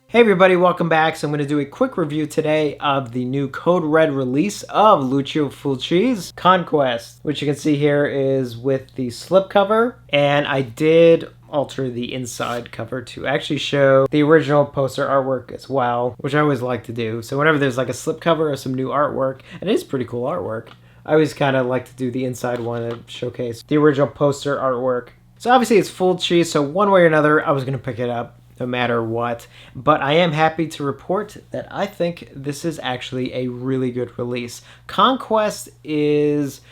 Hey everybody, welcome back. So I'm going to do a quick review today of the new Code Red release of Lucio Fulci's Conquest, which you can see here is with the slipcover, and I did alter the inside cover to actually show the original poster artwork as well, which I always like to do. So whenever there's like a slipcover or some new artwork, and it is pretty cool artwork, I always kind of like to do the inside one to showcase the original poster artwork. So obviously it's Fulci, so one way or another I was going to pick it up no matter what. But I am happy to report that I think this is actually a really good release. Conquest is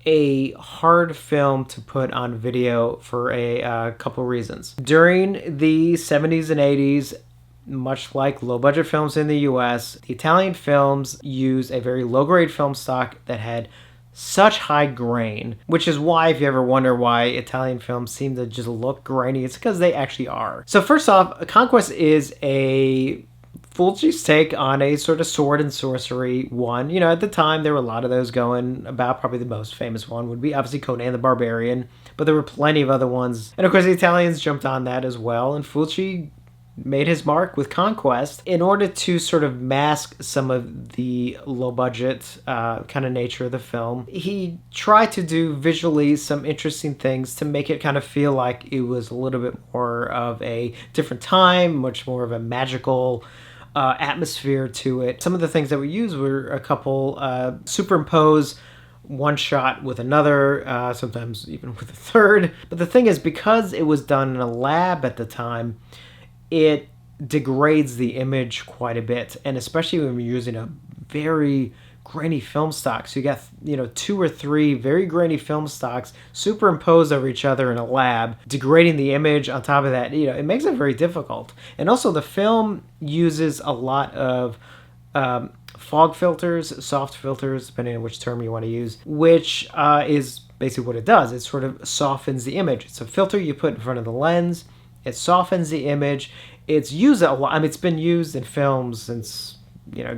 a hard film to put on video for a couple reasons. During the 70s and 80s, much like low-budget films in the US, the Italian films used a very low-grade film stock that had such high grain, which is why, if you ever wonder why Italian films seem to just look grainy, it's because they actually are. So first off, Conquest is a Fulci's take on a sort of sword and sorcery one. You know, at the time, there were a lot of those going about. Probably the most famous one would be obviously Conan the Barbarian, but there were plenty of other ones. And of course, the Italians jumped on that as well, and Fulci made his mark with Conquest in order to sort of mask some of the low budget kind of nature of the film. He tried to do visually some interesting things to make it kind of feel like it was a little bit more of a different time, much more of a magical atmosphere to it. Some of the things that we used were a couple superimpose one shot with another, sometimes even with a third. But the thing is, because it was done in a lab at the time, it degrades the image quite a bit, and especially when you're using a very grainy film stock. So you got, two or three very grainy film stocks superimposed over each other in a lab, degrading the image. On top of that, it makes it very difficult. And also the film uses a lot of fog filters, soft filters, depending on which term you want to use, which is basically what it does. It sort of softens the image. It's a filter you put in front of the lens. It softens the image. It's used a lot. I mean, it's been used in films since,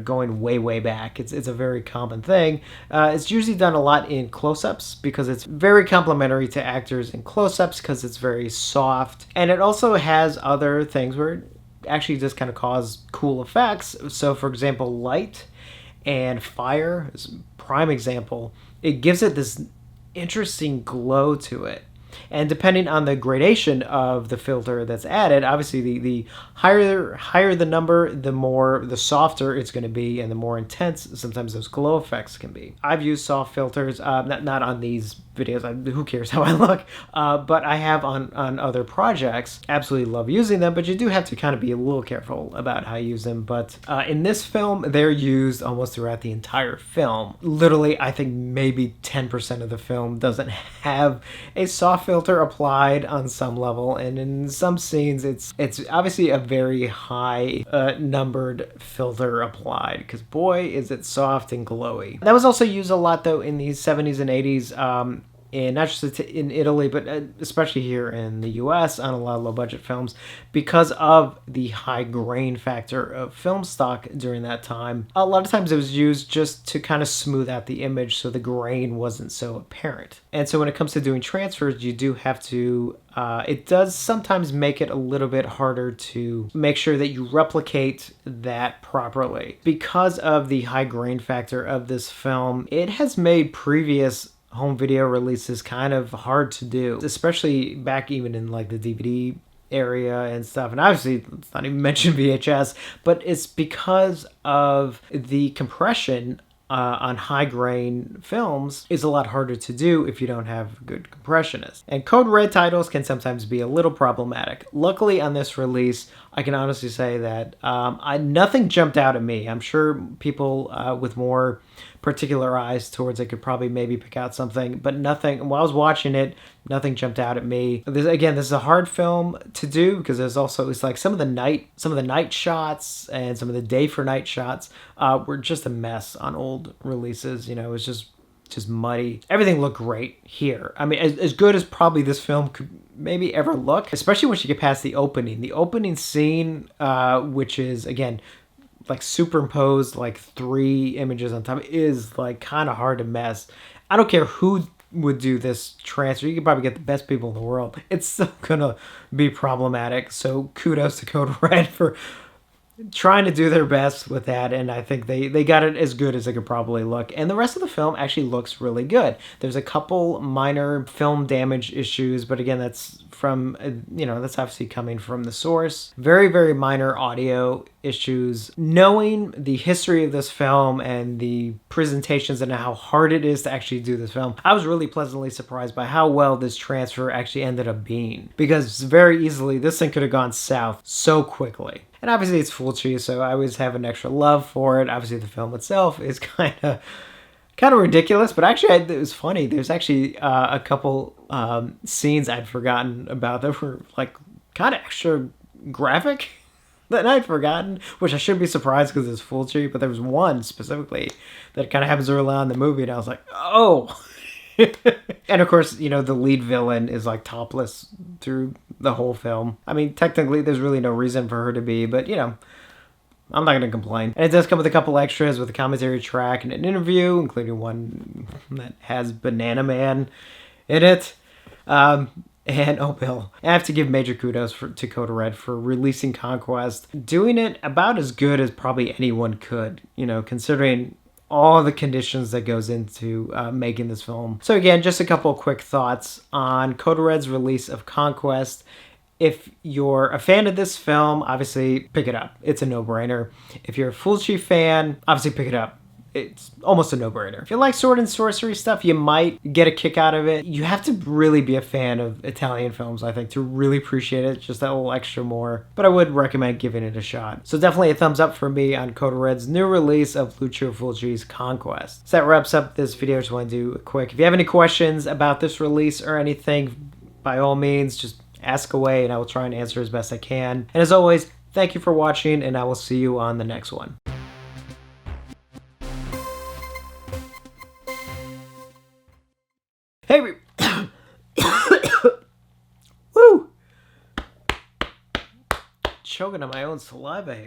going way, way back. It's a very common thing. It's usually done a lot in close-ups because it's very complimentary to actors in close-ups because it's very soft. And it also has other things where it actually just kind of cause cool effects. So, for example, light and fire is a prime example. It gives it this interesting glow to it. And depending on the gradation of the filter that's added, obviously the higher the number, the softer it's going to be, and the more intense sometimes those glow effects can be. I've used soft filters, not on these videos. Who cares how I look? But I have on other projects. Absolutely love using them, but you do have to kind of be a little careful about how you use them. But in this film, they're used almost throughout the entire film. Literally, I think maybe 10% of the film doesn't have a soft filter applied on some level, and in some scenes it's obviously a very high numbered filter applied, because boy is it soft and glowy. That was also used a lot though in the 70s and 80s, and not just in Italy, but especially here in the US on a lot of low-budget films, because of the high grain factor of film stock during that time. A lot of times it was used just to kind of smooth out the image so the grain wasn't so apparent. And so when it comes to doing transfers, you do have to, it does sometimes make it a little bit harder to make sure that you replicate that properly. Because of the high grain factor of this film, it has made previous home video releases kind of hard to do, especially back even in like the DVD area and stuff. And obviously, let's not even mention VHS, but it's because of the compression on high grain films is a lot harder to do if you don't have a good compressionist. And Code Red titles can sometimes be a little problematic. Luckily on this release, I can honestly say that nothing jumped out at me. I'm sure people with more particular eyes towards it could probably maybe pick out something, but nothing, while I was watching it, nothing jumped out at me. This is a hard film to do because it's like some of the night shots and some of the day for night shots were just a mess on old releases. It was just muddy. Everything looked great here. I mean, as good as probably this film could maybe ever look, especially once you get past the opening. The opening scene, which is, again, like superimposed like 3 images on top, is like kind of hard to mess. I don't care who would do this transfer. You could probably get the best people in the world. It's still gonna be problematic. So kudos to Code Red for trying to do their best with that, and I think they got it as good as it could probably look. And the rest of the film actually looks really good. There's a couple minor film damage issues, but again, that's from, that's obviously coming from the source. Very, very minor audio issues. Knowing the history of this film and the presentations and how hard it is to actually do this film, I was really pleasantly surprised by how well this transfer actually ended up being. Because very easily, this thing could have gone south so quickly. And obviously it's Fulci, so I always have an extra love for it. Obviously the film itself is kind of ridiculous, but actually it was funny. There's actually a couple scenes I'd forgotten about that were like kind of extra graphic that I'd forgotten, which I shouldn't be surprised because it's Fulci, but there was one specifically that kind of happens early on in the movie, and I was like, oh. And of course, the lead villain is like topless through the whole film. I mean, technically, there's really no reason for her to be, but I'm not going to complain. And it does come with a couple extras with a commentary track and an interview, including one that has Banana Man in it. And oh, Bill, I have to give major kudos to Code Red for releasing Conquest, doing it about as good as probably anyone could, considering all the conditions that goes into making this film. So again, just a couple of quick thoughts on Code Red's release of Conquest. If you're a fan of this film, obviously pick it up. It's a no-brainer. If you're a Fulci fan, obviously pick it up. It's almost a no-brainer. If you like sword and sorcery stuff, you might get a kick out of it. You have to really be a fan of Italian films, I think, to really appreciate it. Just that little extra more. But I would recommend giving it a shot. So definitely a thumbs up for me on Code Red's new release of Lucio Fulci's Conquest. So that wraps up this video. I just want to do a quick. If you have any questions about this release or anything, by all means, just ask away and I will try and answer as best I can. And as always, thank you for watching, and I will see you on the next one. Hey, woo! Choking on my own saliva here.